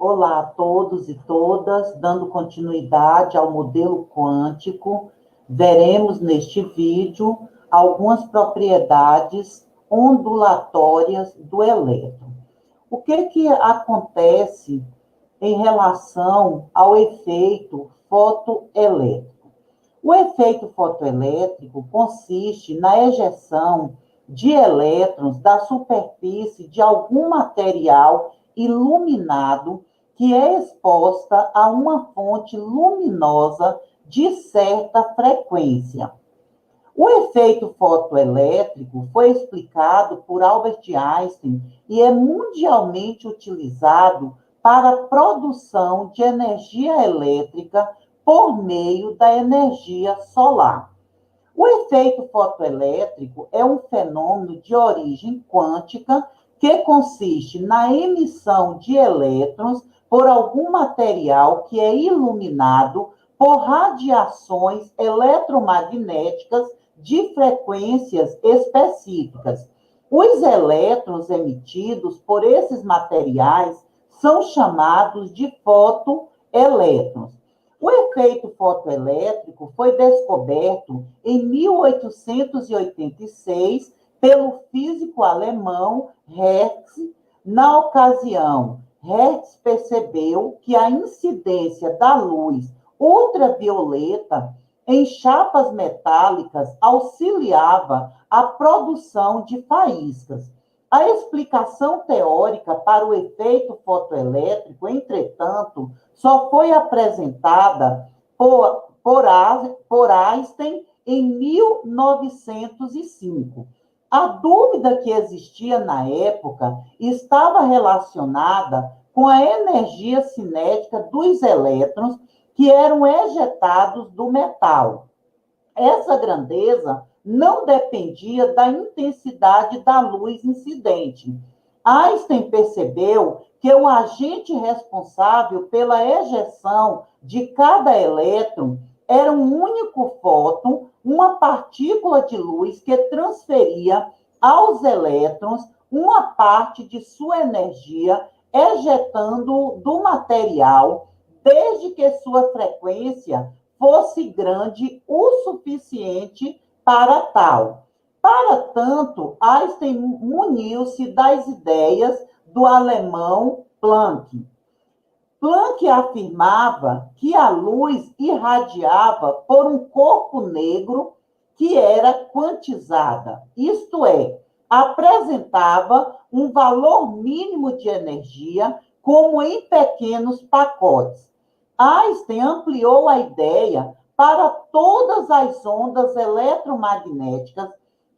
Olá a todos e todas, dando continuidade ao modelo quântico, veremos neste vídeo algumas propriedades ondulatórias do elétron. O que acontece em relação ao efeito fotoelétrico? O efeito fotoelétrico consiste na ejeção de elétrons da superfície de algum material iluminado que é exposta a uma fonte luminosa de certa frequência. O efeito fotoelétrico foi explicado por Albert Einstein e é mundialmente utilizado para a produção de energia elétrica por meio da energia solar. O efeito fotoelétrico é um fenômeno de origem quântica que consiste na emissão de elétrons por algum material que é iluminado por radiações eletromagnéticas de frequências específicas. Os elétrons emitidos por esses materiais são chamados de fotoelétrons. O efeito fotoelétrico foi descoberto em 1886 pelo físico alemão Hertz. Na ocasião, Hertz percebeu que a incidência da luz ultravioleta em chapas metálicas auxiliava a produção de faíscas. A explicação teórica para o efeito fotoelétrico, entretanto, só foi apresentada por Einstein em 1905. A dúvida que existia na época estava relacionada com a energia cinética dos elétrons que eram ejetados do metal. Essa grandeza não dependia da intensidade da luz incidente. Einstein percebeu que o agente responsável pela ejeção de cada elétron era um único fóton, uma partícula de luz que transferia aos elétrons uma parte de sua energia, ejetando do material, desde que sua frequência fosse grande o suficiente para tal. Para tanto, Einstein muniu-se das ideias do alemão Planck. Planck afirmava que a luz irradiava por um corpo negro que era quantizada, isto é, apresentava um valor mínimo de energia, como em pequenos pacotes. Einstein ampliou a ideia para todas as ondas eletromagnéticas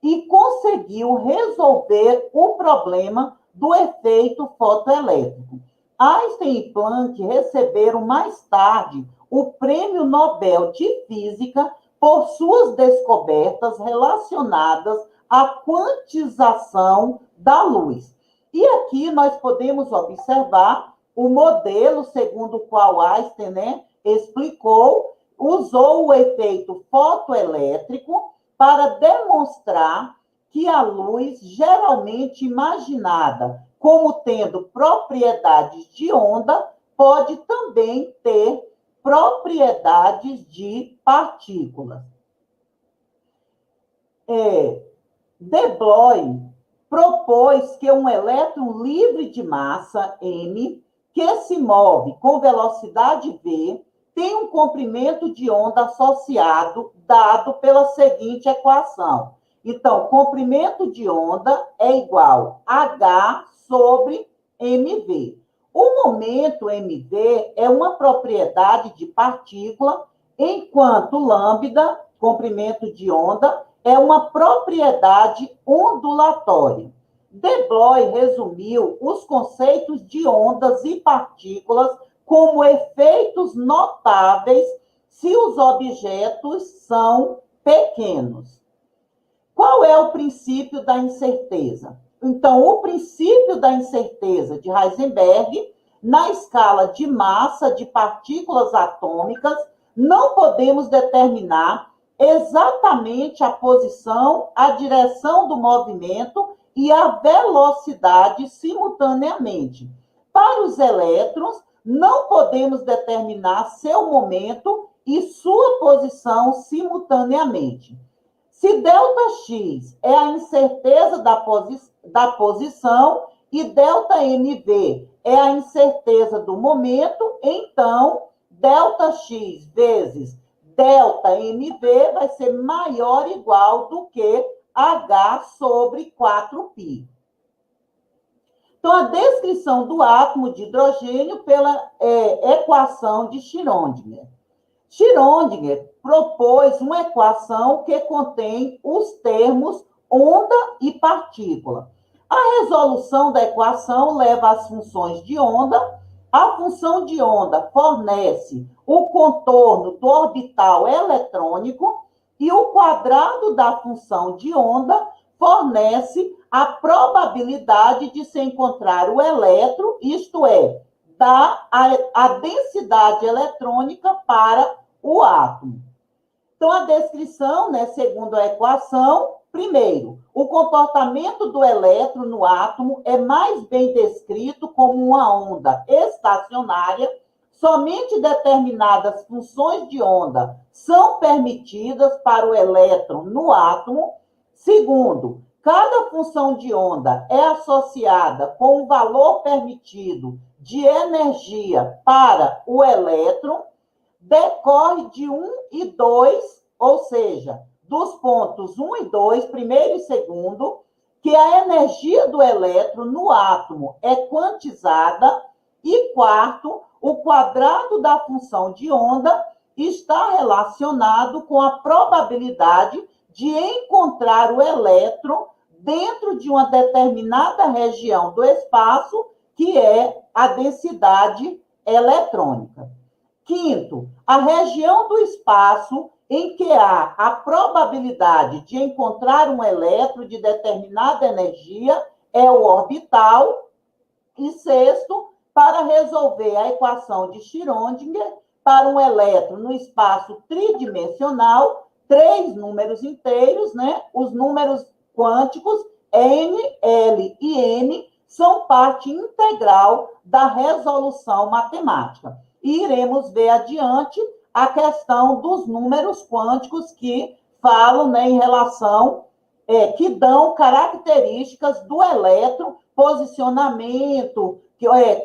e conseguiu resolver o problema do efeito fotoelétrico. Einstein e Planck receberam mais tarde o Prêmio Nobel de Física por suas descobertas relacionadas à quantização da luz. E aqui nós podemos observar o modelo segundo o qual Einstein, explicou, usou o efeito fotoelétrico para demonstrar que a luz, geralmente imaginada como tendo propriedades de onda, pode também ter propriedades de partículas. De Broglie propôs que um elétron livre de massa, m, que se move com velocidade v, tem um comprimento de onda associado, dado pela seguinte equação. Então, comprimento de onda é igual a H sobre mv. O momento mv é uma propriedade de partícula, enquanto lambda, comprimento de onda, é uma propriedade ondulatória. De Broglie resumiu os conceitos de ondas e partículas como efeitos notáveis se os objetos são pequenos. Qual é o princípio da incerteza? Então, o princípio da incerteza de Heisenberg, na escala de massa de partículas atômicas, não podemos determinar exatamente a posição, a direção do movimento e a velocidade simultaneamente. Para os elétrons, não podemos determinar seu momento e sua posição simultaneamente. Se ΔX é a incerteza da posição e ΔMV é a incerteza do momento, então ΔX vezes ΔMV vai ser maior ou igual do que H sobre 4π. Então, a descrição do átomo de hidrogênio pela equação de Schrödinger. Schrödinger propôs uma equação que contém os termos onda e partícula. A resolução da equação leva às funções de onda. A função de onda fornece o contorno do orbital eletrônico e o quadrado da função de onda fornece a probabilidade de se encontrar o elétron, isto é, dá a densidade eletrônica para o átomo. Então, a descrição, né, segundo a equação, primeiro, o comportamento do elétron no átomo é mais bem descrito como uma onda estacionária. Somente determinadas funções de onda são permitidas para o elétron no átomo. Segundo, cada função de onda é associada com o valor permitido de energia para o elétron. Decorre de 1 e 2, ou seja, dos pontos 1 e 2, primeiro e segundo, que a energia do elétron no átomo é quantizada. E quarto, o quadrado da função de onda está relacionado com a probabilidade de encontrar o elétron dentro de uma determinada região do espaço, que é a densidade eletrônica. Quinto, a região do espaço em que há a probabilidade de encontrar um elétron de determinada energia é o orbital. E sexto, para resolver a equação de Schrödinger para um elétron no espaço tridimensional, 3 números inteiros, né? Os números quânticos n, l e n são parte integral da resolução matemática. E iremos ver adiante a questão dos números quânticos que falam, né, em relação, que dão características do elétron, posicionamento,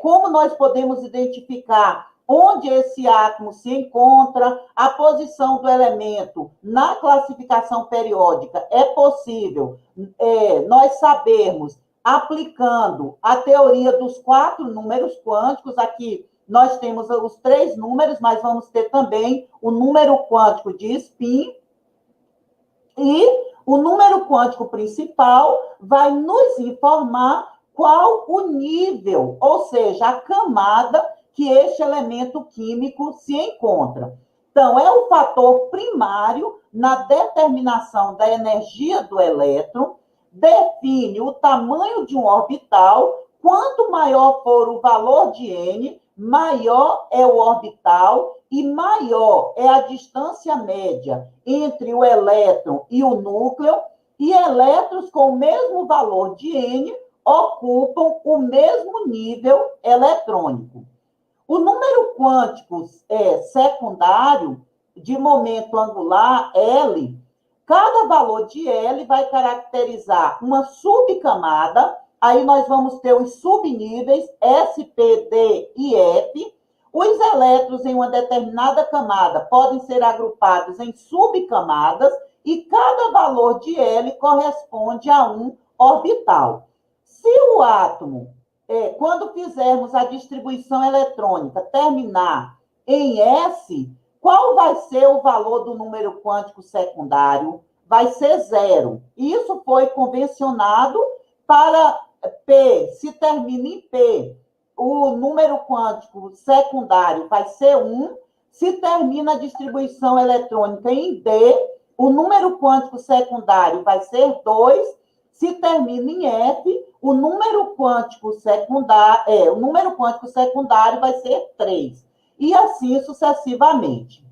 como nós podemos identificar onde esse átomo se encontra, a posição do elemento na classificação periódica. É possível nós sabermos, aplicando a teoria dos 4 números quânticos. Aqui nós temos os 3 números, mas vamos ter também o número quântico de spin. E o número quântico principal vai nos informar qual o nível, ou seja, a camada que este elemento químico se encontra. Então, é o fator primário na determinação da energia do elétron, define o tamanho de um orbital. Quanto maior for o valor de n, maior é o orbital e maior é a distância média entre o elétron e o núcleo, e elétrons com o mesmo valor de n ocupam o mesmo nível eletrônico. O número quântico secundário de momento angular, L, cada valor de L vai caracterizar uma subcamada. Aí nós vamos ter os subníveis S, P, D e F. Os elétrons em uma determinada camada podem ser agrupados em subcamadas e cada valor de L corresponde a um orbital. Se o átomo, quando fizermos a distribuição eletrônica, terminar em S, qual vai ser o valor do número quântico secundário? Vai ser 0. Isso foi convencionado para P. Se termina em P, o número quântico secundário vai ser 1. Se termina a distribuição eletrônica em D, o número quântico secundário vai ser 2. Se termina em F, o número quântico secundário vai ser 3. E assim sucessivamente.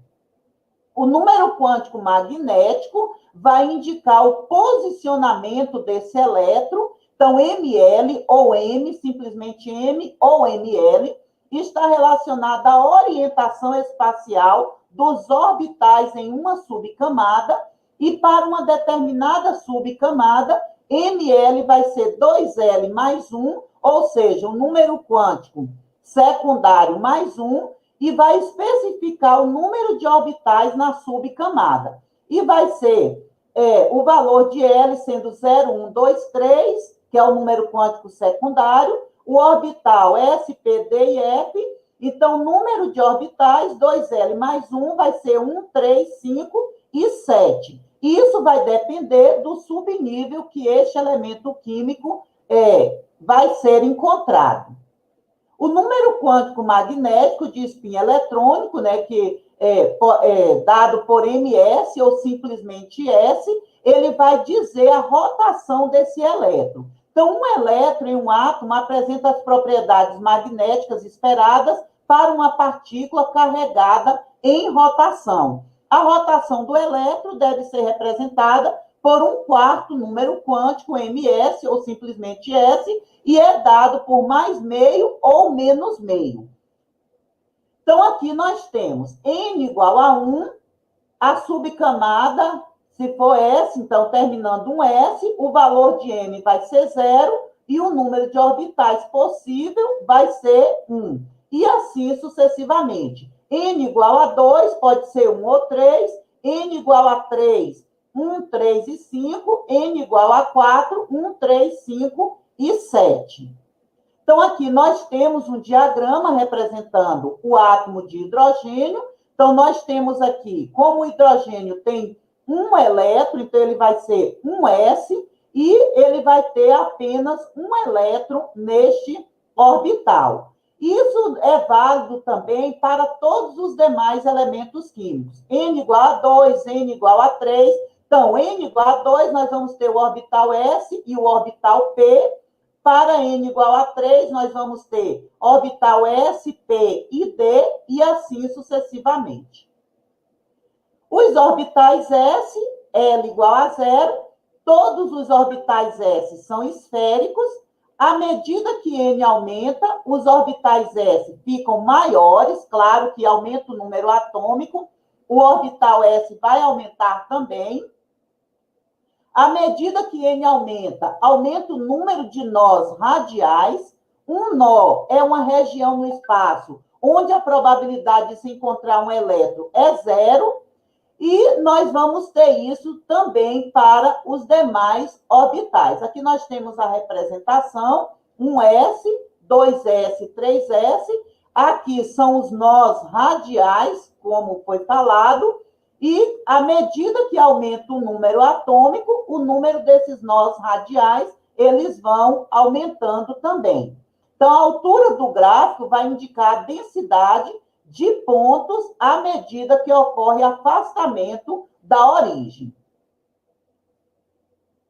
O número quântico magnético vai indicar o posicionamento desse elétron. Então, ML ou M, simplesmente M ou ML, está relacionada à orientação espacial dos orbitais em uma subcamada, e para uma determinada subcamada, ml vai ser 2L mais 1, ou seja, um número quântico secundário mais 1, e vai especificar o número de orbitais na subcamada. E vai ser o valor de L sendo 0, 1, 2, 3, que é o número quântico secundário, o orbital S, P, D e F. Então, o número de orbitais, 2L mais 1, vai ser 1, 3, 5 e 7. Isso vai depender do subnível que este elemento químico vai ser encontrado. O número quântico magnético de spin eletrônico, né, que é dado por ms ou simplesmente S, ele vai dizer a rotação desse elétron. Então, um elétron em um átomo apresenta as propriedades magnéticas esperadas para uma partícula carregada em rotação. A rotação do elétron deve ser representada por um quarto número quântico, ms, ou simplesmente S, e é dado por mais meio ou menos meio. Então, aqui nós temos N igual a 1, a subcamada, se for S, então, terminando um S, o valor de M vai ser 0, e o número de orbitais possível vai ser 1. E assim sucessivamente. N igual a 2, pode ser 1 ou 3, N igual a 3, 1, 3 e 5, N igual a 4, 1, 3, 5 e 7. Então, aqui nós temos um diagrama representando o átomo de hidrogênio. Então, nós temos aqui, como o hidrogênio tem um elétron, então ele vai ser um S, e ele vai ter apenas um elétron neste orbital. Isso é válido também para todos os demais elementos químicos. N igual a 2, N igual a 3. Então, N igual a 2, nós vamos ter o orbital S e o orbital P. Para N igual a 3, nós vamos ter orbital S, P e D, e assim sucessivamente. Os orbitais S, L igual a 0, todos os orbitais S são esféricos. À medida que N aumenta, os orbitais S ficam maiores, claro que aumenta o número atômico, o orbital S vai aumentar também. À medida que N aumenta, aumenta o número de nós radiais. Um nó é uma região no espaço onde a probabilidade de se encontrar um elétron é 0, e nós vamos ter isso também para os demais orbitais. Aqui nós temos a representação, 1s, 2s, 3s. Aqui são os nós radiais, como foi falado, e à medida que aumenta o número atômico, o número desses nós radiais, eles vão aumentando também. Então, a altura do gráfico vai indicar a densidade de pontos à medida que ocorre afastamento da origem.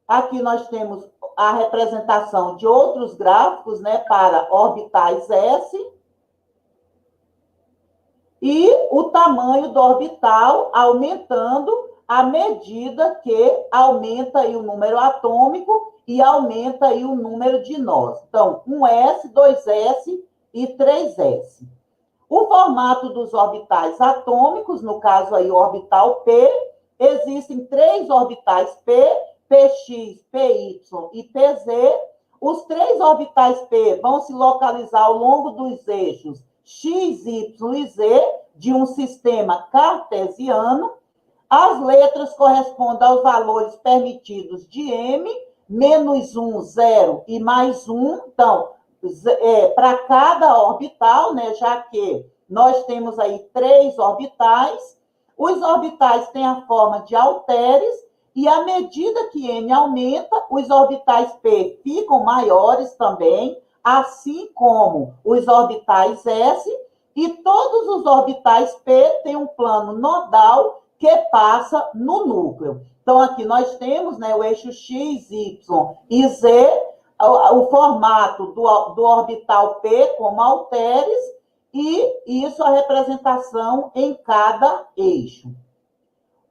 Aqui nós temos a representação de outros gráficos, né, para orbitais S. E o tamanho do orbital aumentando à medida que aumenta aí o número atômico e aumenta aí o número de nós. Então, 1s, 2s e 3s. O formato dos orbitais atômicos, no caso aí o orbital P, existem 3 orbitais P, Px, Py e Pz. Os 3 orbitais P vão se localizar ao longo dos eixos X, Y e Z de um sistema cartesiano. As letras correspondem aos valores permitidos de M, menos 1, 0 e mais 1. Então, para cada orbital, né, já que nós temos aí 3 orbitais, os orbitais têm a forma de halteres, e à medida que N aumenta, os orbitais P ficam maiores também, assim como os orbitais S, e todos os orbitais P têm um plano nodal que passa no núcleo. Então, aqui nós temos, né, o eixo X, Y e Z, o formato do orbital P como halteres, e isso a representação em cada eixo.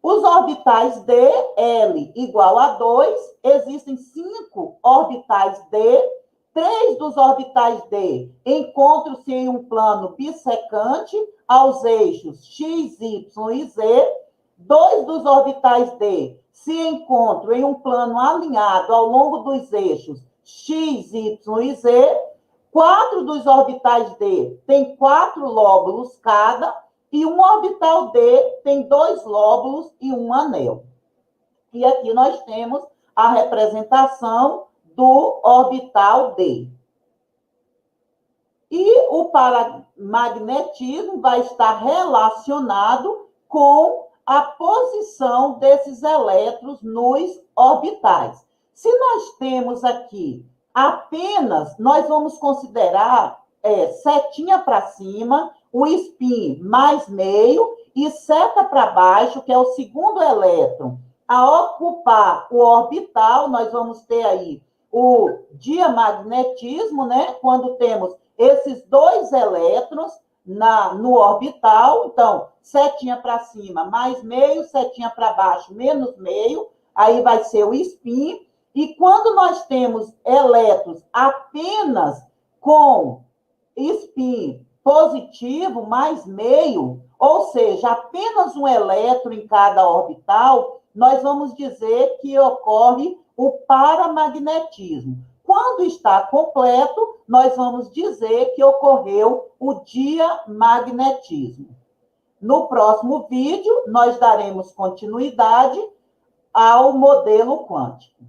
Os orbitais D, L igual a 2, existem 5 orbitais D, 3 dos orbitais D encontram-se em um plano bissecante aos eixos x, y e z. 2 dos orbitais D se encontram em um plano alinhado ao longo dos eixos x, y e z. 4 dos orbitais D têm 4 lóbulos cada, e um orbital D tem 2 lóbulos e um anel. E aqui nós temos a representação do orbital D. E o paramagnetismo vai estar relacionado com a posição desses elétrons nos orbitais. Se nós temos aqui apenas, nós vamos considerar setinha para cima, o spin mais meio e seta para baixo, que é o segundo elétron a ocupar o orbital. Nós vamos ter aí o diamagnetismo, né? Quando temos esses 2 elétrons no orbital. Então, setinha para cima mais meio, setinha para baixo menos meio, aí vai ser o spin. E quando nós temos elétrons apenas com spin positivo mais meio, ou seja, apenas um elétron em cada orbital, nós vamos dizer que ocorre o paramagnetismo. Quando está completo, nós vamos dizer que ocorreu o diamagnetismo. No próximo vídeo, nós daremos continuidade ao modelo quântico.